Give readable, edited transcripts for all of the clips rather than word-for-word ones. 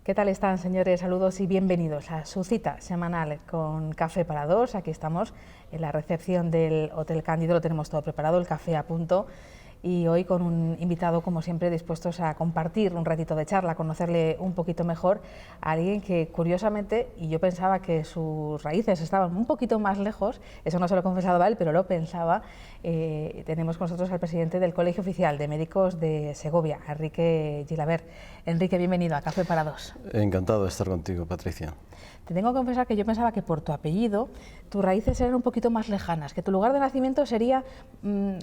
¿Qué tal están, señores? Saludos y bienvenidos a su cita semanal con Café para Dos. Aquí estamos en la recepción del Hotel Cándido, lo tenemos todo preparado, el café a punto. Y hoy con un invitado, como siempre, dispuestos a compartir un ratito de charla, conocerle un poquito mejor a alguien que, curiosamente, y yo pensaba que sus raíces estaban un poquito más lejos, eso no se lo confesaba a él, pero lo pensaba. Tenemos con nosotros al presidente del Colegio Oficial de Médicos de Segovia, Enrique Gilabert. Enrique, bienvenido a Café para Dos. Encantado de estar contigo, Patricia. Te tengo que confesar que yo pensaba que por tu apellido tus raíces eran un poquito más lejanas, que tu lugar de nacimiento sería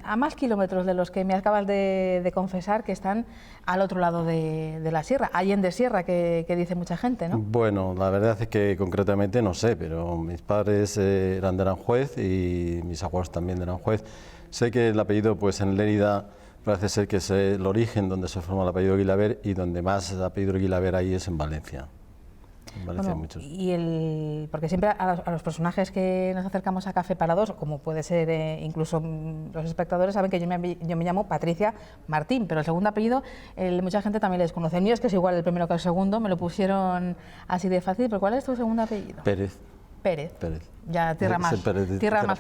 a más kilómetros de los que me acabas de confesar, que están al otro lado de la sierra, Allende Sierra, que dice mucha gente, ¿no? Bueno, la verdad es que concretamente no sé, pero mis padres eran de Aranjuez y mis abuelos también de Aranjuez. Sé que el apellido, pues en Lérida, parece ser que es el origen donde se forma el apellido Gilabert, y donde más el apellido Gilabert hay es en Valencia. En Valencia Bueno, muchos. porque siempre a los personajes que nos acercamos a Café para Dos, como puede ser incluso los espectadores, saben que yo me llamo Patricia Martín, pero el segundo apellido mucha gente también les conoce. El mío es que es igual el primero que el segundo, me lo pusieron así de fácil, pero ¿cuál es tu segundo apellido? Pérez. Pérez. Pérez. Ya tierras más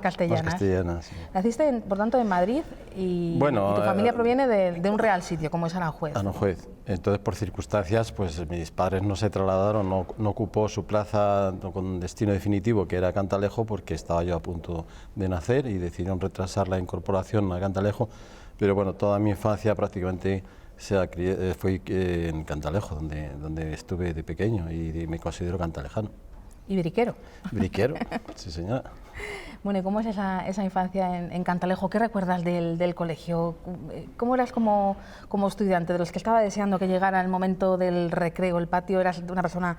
castellanas. Más castellanas, sí. Naciste, por tanto, en Madrid y tu familia proviene de un real sitio, como es Aranjuez. Aranjuez. Entonces, por circunstancias, pues mis padres no se trasladaron, no ocupó su plaza con destino definitivo, que era Cantalejo, porque estaba yo a punto de nacer y decidieron retrasar la incorporación a Cantalejo. Pero bueno, toda mi infancia prácticamente fue en Cantalejo, donde estuve de pequeño, y me considero cantalejano. ¿Y briquero? Briquero, sí señora. Bueno, ¿y cómo es esa infancia en Cantalejo? ¿Qué recuerdas del colegio? ¿Cómo eras como estudiante? ¿De los que estaba deseando que llegara el momento del recreo, el patio? ¿Eras una persona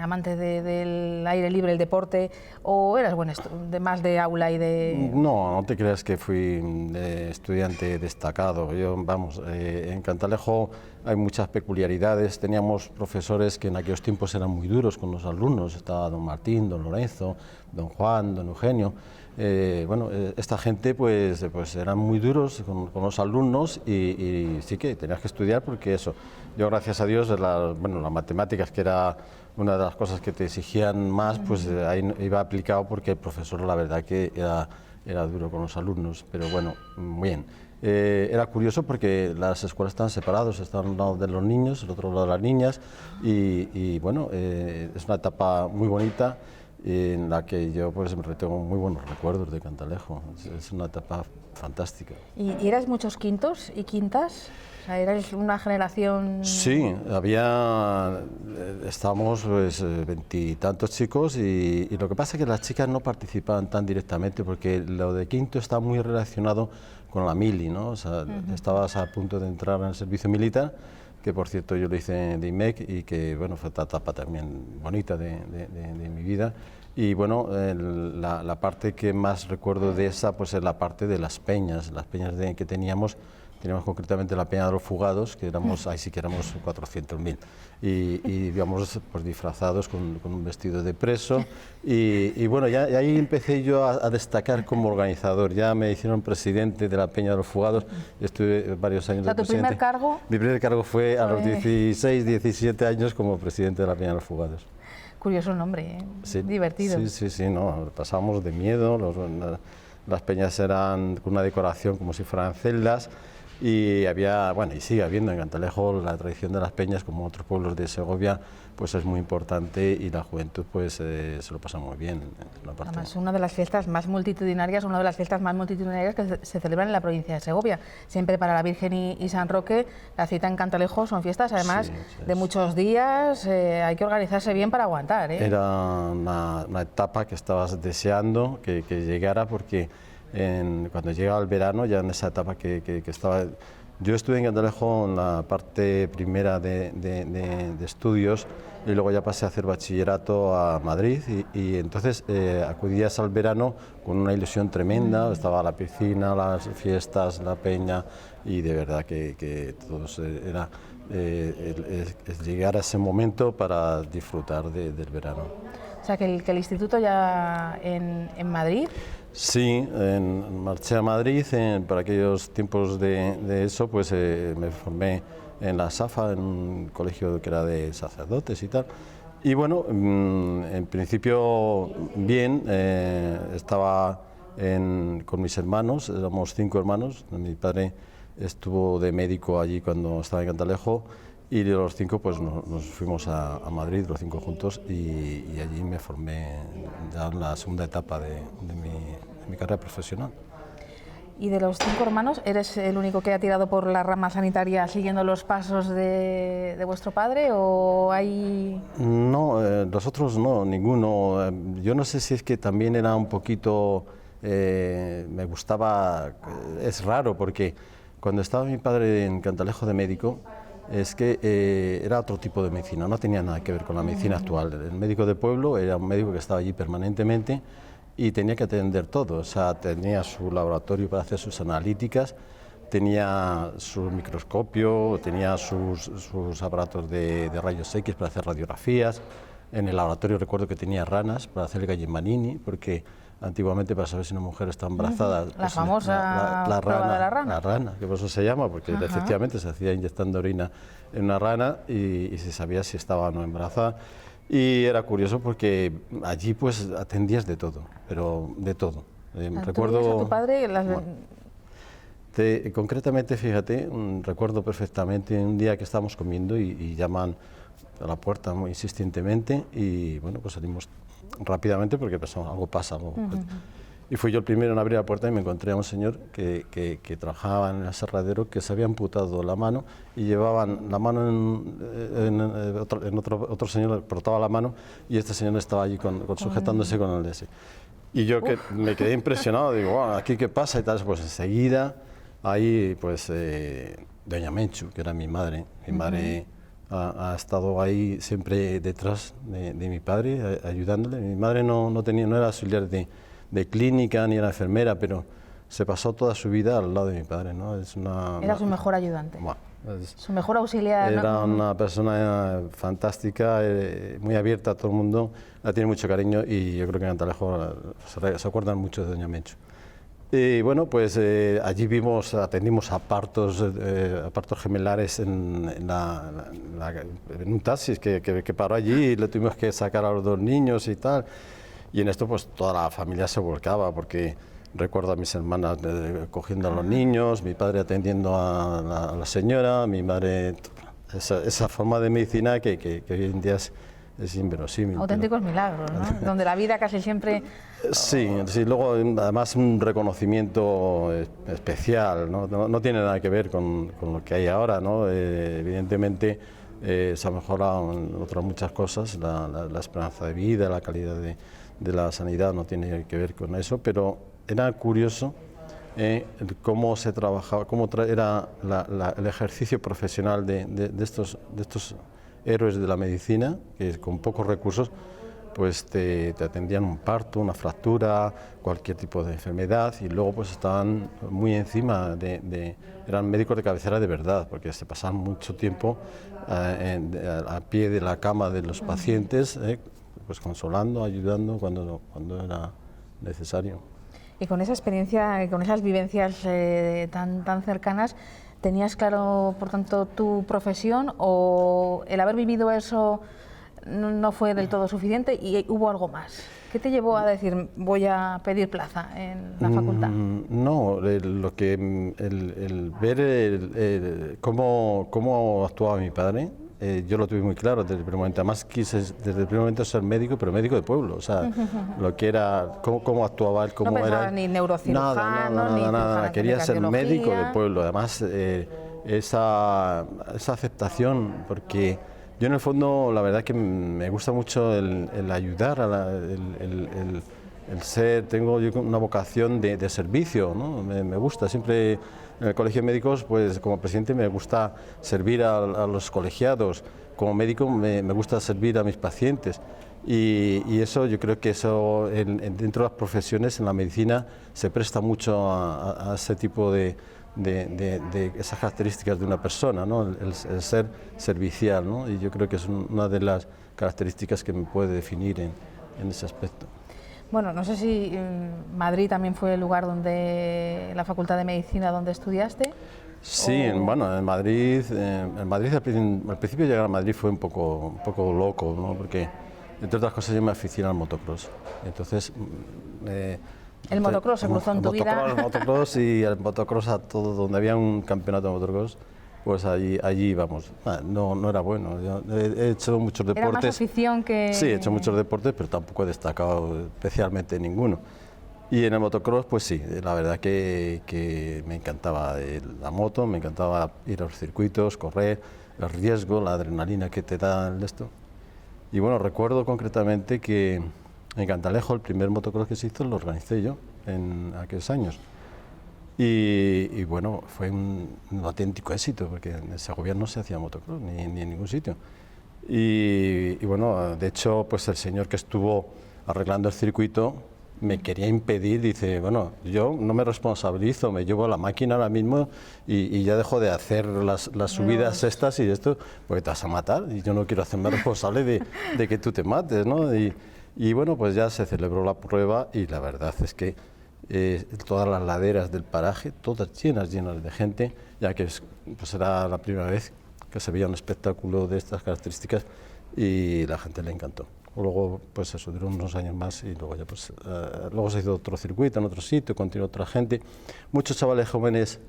amante del aire libre, el deporte? ¿O eras más de aula y de...? No te creas que fui estudiante destacado. En Cantalejo hay muchas peculiaridades. Teníamos profesores que en aquellos tiempos eran muy duros con los alumnos. Estaba don Martín, don Lorenzo, don Juan, don Eugenio. Esta gente pues eran muy duros con los alumnos y sí que tenías que estudiar, porque eso, yo gracias a Dios, las matemáticas, que era una de las cosas que te exigían más, pues ahí iba aplicado, porque el profesor la verdad que era duro con los alumnos, pero bueno, muy bien. Era curioso porque las escuelas estaban separadas, estaban a un lado de los niños, el otro lado de las niñas, y bueno, es una etapa muy bonita, en la que yo pues tengo muy buenos recuerdos de Cantalejo. Es una etapa fantástica. ¿Y eras muchos quintos y quintas? O sea, ¿eras una generación...? Sí, estábamos pues veintitantos chicos, y lo que pasa es que las chicas no participaban tan directamente, porque lo de quinto está muy relacionado con la mili, ¿no? O sea, estabas a punto de entrar en el servicio militar, que por cierto yo lo hice de IMEC, y que bueno, fue una etapa también bonita de mi vida. Y bueno, la parte que más recuerdo de esa pues es la parte de las peñas que teníamos concretamente la Peña de los Fugados, que ahí sí que éramos 400.000, y íbamos pues disfrazados con un vestido de preso, y bueno, ahí empecé yo a destacar como organizador. Ya me hicieron presidente de la Peña de los Fugados, estuve varios años de presidente. ¿Tu primer cargo? Mi primer cargo fue a los 16, 17 años como presidente de la Peña de los Fugados. Curioso el nombre, ¿eh? Sí, divertido. Sí, no, pasábamos de miedo, las peñas eran con una decoración como si fueran celdas, y y sigue habiendo en Cantalejo la tradición de las peñas, como otros pueblos de Segovia, pues es muy importante, y la juventud pues se lo pasa muy bien. Además, una de las fiestas más multitudinarias, que se celebran en la provincia de Segovia. Siempre para la Virgen y San Roque, la cita en Cantalejo son fiestas, además de muchos días, hay que organizarse bien para aguantar, ¿eh? Era una etapa que estabas deseando que llegara, porque cuando llega el verano, ya en esa etapa que estaba... Yo estuve en Cantalejo en la parte primera de estudios, y luego ya pasé a hacer bachillerato a Madrid, y entonces acudías al verano con una ilusión tremenda. Estaba la piscina, las fiestas, la peña, y de verdad que todos era llegar a ese momento para disfrutar del verano. O sea, que el instituto ya en Madrid... Sí, marché a Madrid. Por aquellos tiempos de eso, pues me formé en la SAFA, en un colegio que era de sacerdotes y tal. Y bueno, en principio bien, estaba con mis hermanos, éramos 5 hermanos, mi padre estuvo de médico allí cuando estaba en Cantalejo y de los 5 pues nos fuimos a Madrid, los 5 juntos, y allí me formé ya en la segunda etapa de mi carrera profesional. Y de los 5 hermanos, ¿eres el único que ha tirado por la rama sanitaria siguiendo los pasos de vuestro padre o hay...? No, nosotros no, ninguno. Yo no sé si es que también era un poquito, me gustaba, es raro porque cuando estaba mi padre en Cantalejo de médico, es que era otro tipo de medicina, no tenía nada que ver con la medicina actual. El médico de pueblo era un médico que estaba allí permanentemente y tenía que atender todo, o sea, tenía su laboratorio para hacer sus analíticas, tenía su microscopio, tenía sus aparatos de rayos X para hacer radiografías. En el laboratorio recuerdo que tenía ranas para hacer el Gallimanini, porque antiguamente para saber si una mujer está embarazada... La pues, famosa prueba de la rana. La rana, que por eso se llama, porque efectivamente se hacía inyectando orina en una rana y se sabía si estaba o no embarazada. Y era curioso porque allí pues atendías de todo, pero de todo. Recuerdo a tu padre concretamente, fíjate, recuerdo perfectamente un día que estábamos comiendo y llaman a la puerta muy insistentemente y bueno, pues salimos rápidamente porque pensamos, algo pasa. Y fui yo el primero en abrir la puerta y me encontré a un señor que trabajaba en el aserradero, que se había amputado la mano y llevaban la mano otro señor portaba la mano y este señor estaba allí sujetándose con el de ese. Y yo que me quedé impresionado, digo, wow, ¿aquí qué pasa? Y tal, pues enseguida ahí pues doña Menchu, que era mi madre ha estado ahí siempre detrás de mi padre, ayudándole. Mi madre no era auxiliar de clínica ni era enfermera, pero se pasó toda su vida al lado de mi padre, ¿no? Era su mejor ayudante. Bueno, su mejor auxiliar. Era una persona fantástica, muy abierta a todo el mundo, la tiene mucho cariño y yo creo que en Cantalejo se acuerdan mucho de doña Menchu. Y bueno, pues allí atendimos a partos gemelares en un taxi que paró allí y le tuvimos que sacar a los 2 niños y tal. Y en esto pues toda la familia se volcaba porque recuerdo a mis hermanas cogiendo a los niños, mi padre atendiendo a la señora, mi madre, esa forma de medicina que hoy en día es inverosímil. Auténticos milagros, ¿no? Donde la vida casi siempre... Sí, luego además un reconocimiento especial, no tiene nada que ver con lo que hay ahora, ¿no? Evidentemente se ha mejorado en otras muchas cosas, la esperanza de vida, la calidad de la sanidad no tiene que ver con eso, pero era curioso cómo se trabajaba, era el ejercicio profesional de estos héroes de la medicina, que con pocos recursos pues te atendían un parto, una fractura, cualquier tipo de enfermedad y luego pues estaban muy encima eran médicos de cabecera de verdad, porque se pasaban mucho tiempo a pie de la cama de los pacientes, pues consolando, ayudando cuando era necesario. Y con esa experiencia, con esas vivencias tan cercanas, ¿tenías claro, por tanto, tu profesión o el haber vivido eso no fue del todo suficiente y hubo algo más? ¿Qué te llevó a decir, voy a pedir plaza en la facultad? No, el ver cómo actuaba mi padre, yo lo tuve muy claro desde el primer momento. Además quise desde el primer momento ser médico, pero médico de pueblo, o sea, lo que era, cómo actuaba él, cómo era... No ni neurocirujano, nada, quería ser médico de pueblo. Además, esa aceptación, porque yo en el fondo, la verdad que me gusta mucho el ayudar, el ser, tengo yo una vocación de servicio, ¿no? Me gusta, siempre en el Colegio de Médicos, pues como presidente me gusta servir a los colegiados, como médico me gusta servir a mis pacientes y eso, yo creo que eso dentro de las profesiones, en la medicina, se presta mucho a ese tipo de esas características de una persona, ¿no? el ser servicial, ¿no? Y yo creo que es una de las características que me puede definir en ese aspecto. Bueno, no sé si Madrid también fue el lugar la Facultad de Medicina donde estudiaste. Sí, bueno, en Madrid, al principio llegar a Madrid fue un poco loco, ¿no? Porque, entre otras cosas, yo me aficioné al motocross. Entonces, El motocross se cruzó en tu vida. El motocross y el motocross a todo, donde había un campeonato de motocross, pues allí íbamos. No era bueno, yo he hecho muchos deportes. Era más afición que... Sí, he hecho muchos deportes, pero tampoco he destacado especialmente ninguno. Y en el motocross, pues sí, la verdad que me encantaba la moto, me encantaba ir a los circuitos, correr, el riesgo, la adrenalina que te da esto. Y bueno, recuerdo concretamente que en Cantalejo el primer motocross que se hizo lo organicé yo en aquellos años. Y bueno, fue un auténtico éxito, porque en Segovia no se hacía motocross, ni en ningún sitio. Y bueno, de hecho, pues el señor que estuvo arreglando el circuito me quería impedir, dice, bueno, yo no me responsabilizo, me llevo la máquina ahora mismo y ya dejo de hacer las subidas estas y esto, porque te vas a matar y yo no quiero hacerme responsable de que tú te mates, ¿no? Y bueno, pues ya se celebró la prueba y la verdad es que todas las laderas del paraje, todas llenas de gente, ya que pues era la primera vez que se veía un espectáculo de estas características y la gente le encantó. Luego, pues eso, duró unos años más y luego ya pues, luego se hizo otro circuito en otro sitio, continuó otra gente. Muchos chavales jóvenes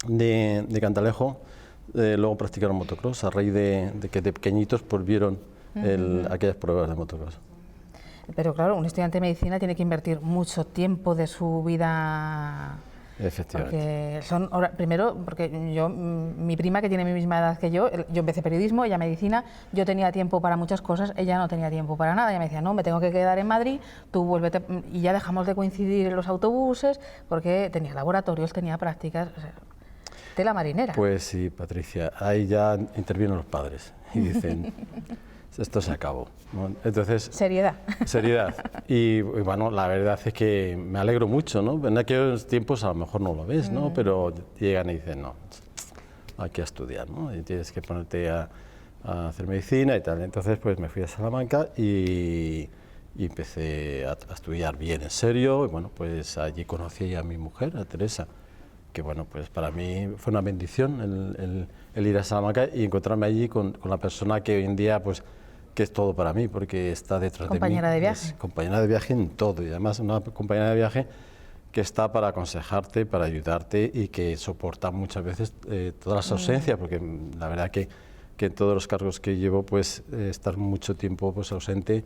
de Cantalejo luego practicaron motocross a raíz de que de pequeñitos pues vieron aquellas pruebas de motocross. Pero claro, un estudiante de medicina tiene que invertir mucho tiempo de su vida. Efectivamente. Porque primero, porque yo, mi prima que tiene mi misma edad que yo empecé periodismo, ella medicina, yo tenía tiempo para muchas cosas, ella no tenía tiempo para nada, ella me decía, no, me tengo que quedar en Madrid, tú vuélvete, y ya dejamos de coincidir en los autobuses, porque tenía laboratorios, tenía prácticas, o sea, tela marinera. Pues sí, Patricia, ahí ya intervienen los padres y dicen, esto se acabó, ¿no? Entonces, seriedad. Seriedad. Y bueno, la verdad es que me alegro mucho, ¿no? En aquellos tiempos a lo mejor no lo ves, ¿no? Pero llegan y dicen, no, hay que estudiar, ¿no? Y tienes que ponerte a hacer medicina y tal. Entonces, pues me fui a Salamanca y empecé a estudiar bien en serio. Y bueno, pues allí conocí a mi mujer, a Teresa, que bueno, pues para mí fue una bendición el ir a Salamanca y encontrarme allí con la persona que hoy en día, pues, que es todo para mí, porque está detrás de mí. ¿Compañera de viaje? Es compañera de viaje en todo, y además una compañera de viaje que está para aconsejarte, para ayudarte y que soporta muchas veces todas las ausencias, porque la verdad que en todos los cargos que llevo, pues estar mucho tiempo pues ausente,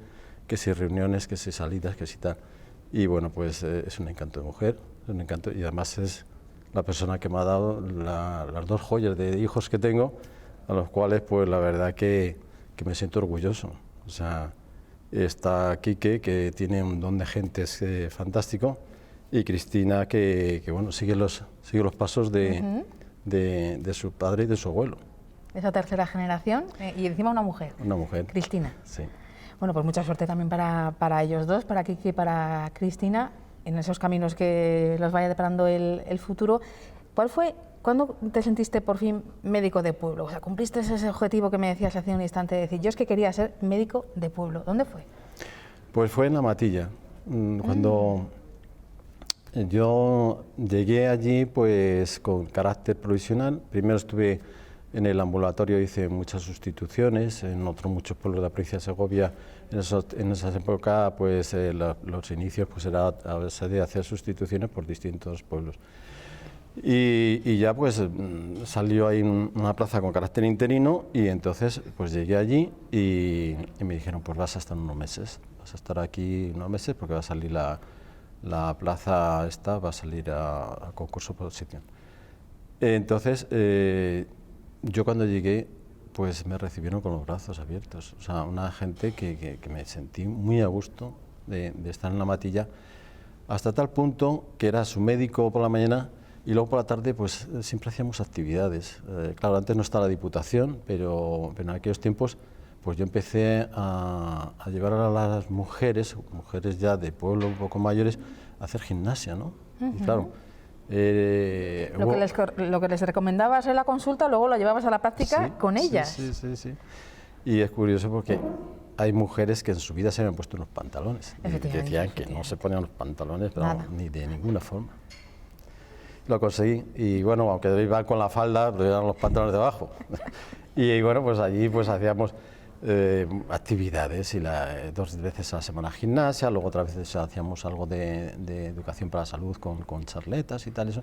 que si reuniones, que si salidas, que si tal. Y bueno, pues es un encanto de mujer, es un encanto, y además es la persona que me ha dado las dos joyas de hijos que tengo, a los cuales pues la verdad que me siento orgulloso. O sea, está Quique, que tiene un don de gentes fantástico, y Cristina, que bueno, sigue los pasos de su padre y de su abuelo. Esa tercera generación, y encima una mujer. Una mujer. Cristina. Sí. Bueno, pues mucha suerte también para ellos dos, para Quique y para Cristina, en esos caminos que los vaya deparando el futuro. ¿Cuándo te sentiste por fin médico de pueblo? O sea, ¿cumpliste ese objetivo que me decías hace un instante de decir, yo es que quería ser médico de pueblo? ¿Dónde fue? Pues fue en La Matilla, cuando yo llegué allí pues con carácter provisional. Primero estuve en el ambulatorio, hice muchas sustituciones, en otros muchos pueblos de la provincia de Segovia. En esas épocas pues los inicios pues era a base de hacer sustituciones por distintos pueblos. Y ya pues salió ahí una plaza con carácter interino y entonces pues llegué allí y me dijeron, pues vas a estar unos meses, vas a estar aquí unos meses porque va a salir la plaza esta, va a salir a concurso por oposición. Entonces yo cuando llegué pues me recibieron con los brazos abiertos, o sea, una gente que me sentí muy a gusto de estar en La Matilla, hasta tal punto que era su médico por la mañana. Y luego por la tarde pues siempre hacíamos actividades. Claro, antes no estaba la Diputación, pero en aquellos tiempos pues yo empecé a llevar a las mujeres ya de pueblo un poco mayores, a hacer gimnasia, ¿no? Y claro, lo que les recomendabas en la consulta, luego lo llevabas a la práctica con ellas. Sí. Y es curioso porque hay mujeres que en su vida se habían puesto unos pantalones. Y decían que no se ponían los pantalones, pero ni de ninguna forma. lo conseguí. Y bueno, aunque iba con la falda, pero eran los pantalones debajo. Y bueno, pues allí pues hacíamos actividades, y 2 veces a la semana gimnasia, luego otras veces hacíamos algo de educación para la salud con charletas y tal, eso.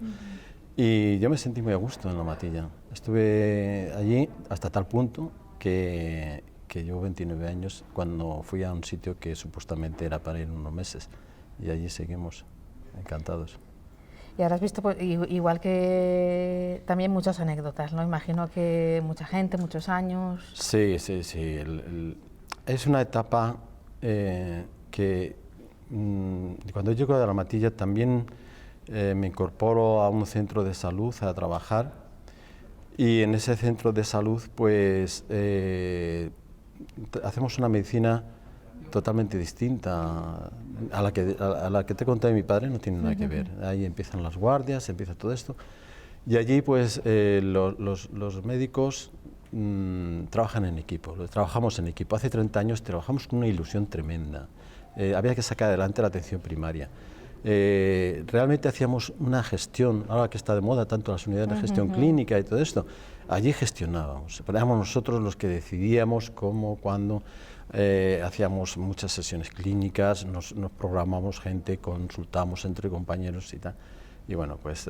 Y yo me sentí muy a gusto en la Matilla. Estuve allí hasta tal punto que llevo 29 años cuando fui a un sitio que supuestamente era para ir unos meses, y allí seguimos, encantados. Y ahora has visto, pues, igual que también muchas anécdotas, ¿no? Imagino que mucha gente, muchos años. Sí, sí, sí. Es una etapa que cuando llego a la Matilla también me incorporo a un centro de salud a trabajar, y en ese centro de salud pues hacemos una medicina totalmente distinta a la que te conté de mi padre, no tiene nada que ver. Ahí empiezan las guardias, empieza todo esto, y allí pues los médicos trabajan en equipo, trabajamos en equipo. Hace 30 años trabajamos con una ilusión tremenda, había que sacar adelante la atención primaria. Realmente hacíamos una gestión, ahora que está de moda tanto las unidades de gestión clínica y todo esto, allí gestionábamos, éramos nosotros los que decidíamos cómo, cuándo. Hacíamos muchas sesiones clínicas, nos programamos gente, consultamos entre compañeros y tal. Y bueno, pues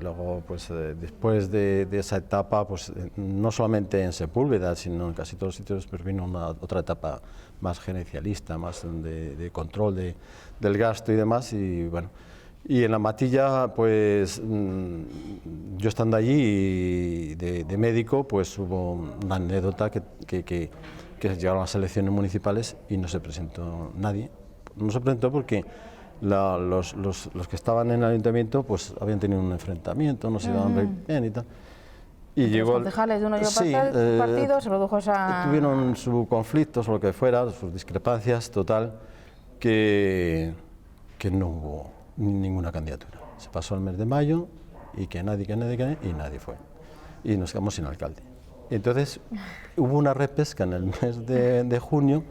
luego, pues después de esa etapa, pues no solamente en Sepúlveda, sino en casi todos los sitios, pues vino otra etapa más gerencialista, más de control del gasto y demás. Y bueno, y en la Matilla, pues yo estando allí de médico, pues hubo una anécdota que llegaron las elecciones municipales y no se presentó nadie. No se presentó porque los que estaban en el ayuntamiento pues habían tenido un enfrentamiento, no se iban bien y tal. Y llegó los concejales de uno y otro partido, se produjo esa... Tuvieron sus conflictos o lo que fuera, sus discrepancias, total, que no hubo ninguna candidatura. Se pasó el mes de mayo y que nadie, y nadie fue. Y nos quedamos sin alcalde. Y entonces hubo una repesca en el mes de junio,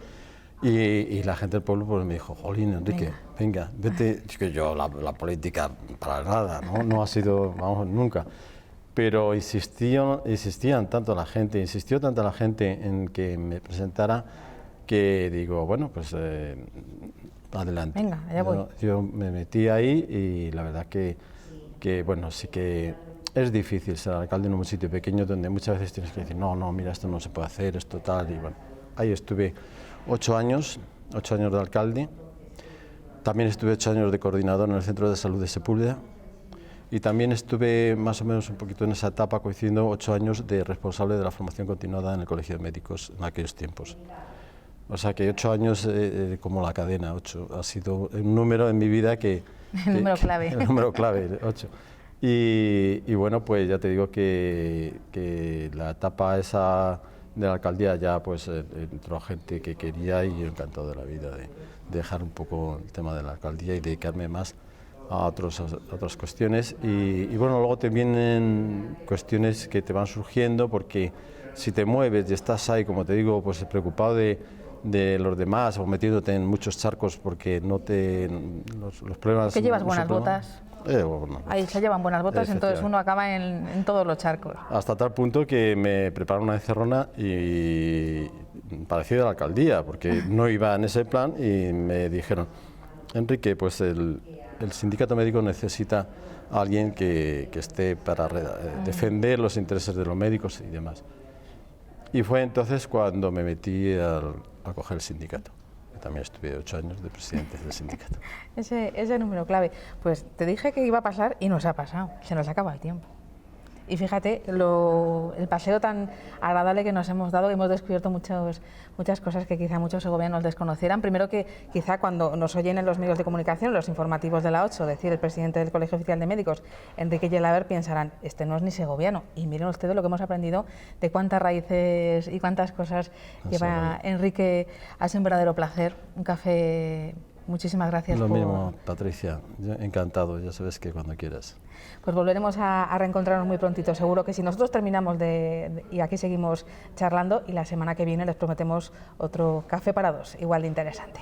y la gente del pueblo pues me dijo: jolín, Enrique, venga, vete. Es que yo la política para nada, no ha sido, vamos, nunca. Pero insistían tanto la gente, insistió tanto la gente en que me presentara, que digo, bueno, pues adelante. Venga, allá voy. Yo me metí ahí, y la verdad que bueno, sí que es difícil ser alcalde en un sitio pequeño donde muchas veces tienes que decir, no, mira, esto no se puede hacer, esto tal, y bueno, ahí estuve 8 años de alcalde. También estuve 8 años de coordinador en el Centro de Salud de Sepúlveda, y también estuve más o menos un poquito en esa etapa, coincidiendo 8 años de responsable de la formación continuada en el Colegio de Médicos en aquellos tiempos. O sea que 8 años como la cadena, 8, ha sido un número en mi vida que... El número clave. El número clave, 8. Y bueno, pues ya te digo que la etapa esa de la alcaldía ya pues entró gente que quería, y yo encantado de la vida de dejar un poco el tema de la alcaldía y dedicarme más a otras cuestiones. Y bueno, luego te vienen cuestiones que te van surgiendo, porque si te mueves y estás ahí, como te digo, pues preocupado de los demás, o metiéndote en muchos charcos porque no los problemas... ¿Que llevas buenas botas? Bueno, ahí se llevan buenas botas, entonces uno acaba en todos los charcos. Hasta tal punto que me prepararon una encerrona y parecida a la alcaldía, porque no iba en ese plan, y me dijeron: Enrique, pues el sindicato médico necesita a alguien que esté para defender los intereses de los médicos y demás. Y fue entonces cuando me metí a coger el sindicato. También estuve 8 años de presidente del sindicato. Ese número clave. Pues te dije que iba a pasar y nos ha pasado, se nos acaba el tiempo. Y fíjate el paseo tan agradable que nos hemos dado, hemos descubierto muchas cosas que quizá muchos segovianos desconocieran. Primero, que quizá cuando nos oyen en los medios de comunicación, los informativos de la 8, decir el presidente del Colegio Oficial de Médicos, Enrique Gelabert, pensarán, este no es ni segoviano. Y miren ustedes lo que hemos aprendido, de cuántas raíces y cuántas cosas lleva Enrique. Ha sido un verdadero placer. Un café. Muchísimas gracias. Lo mismo, Patricia, yo encantado, ya sabes que cuando quieras. Pues volveremos a reencontrarnos muy prontito, seguro que sí. Nosotros terminamos y aquí seguimos charlando, y la semana que viene les prometemos otro café para dos, igual de interesante.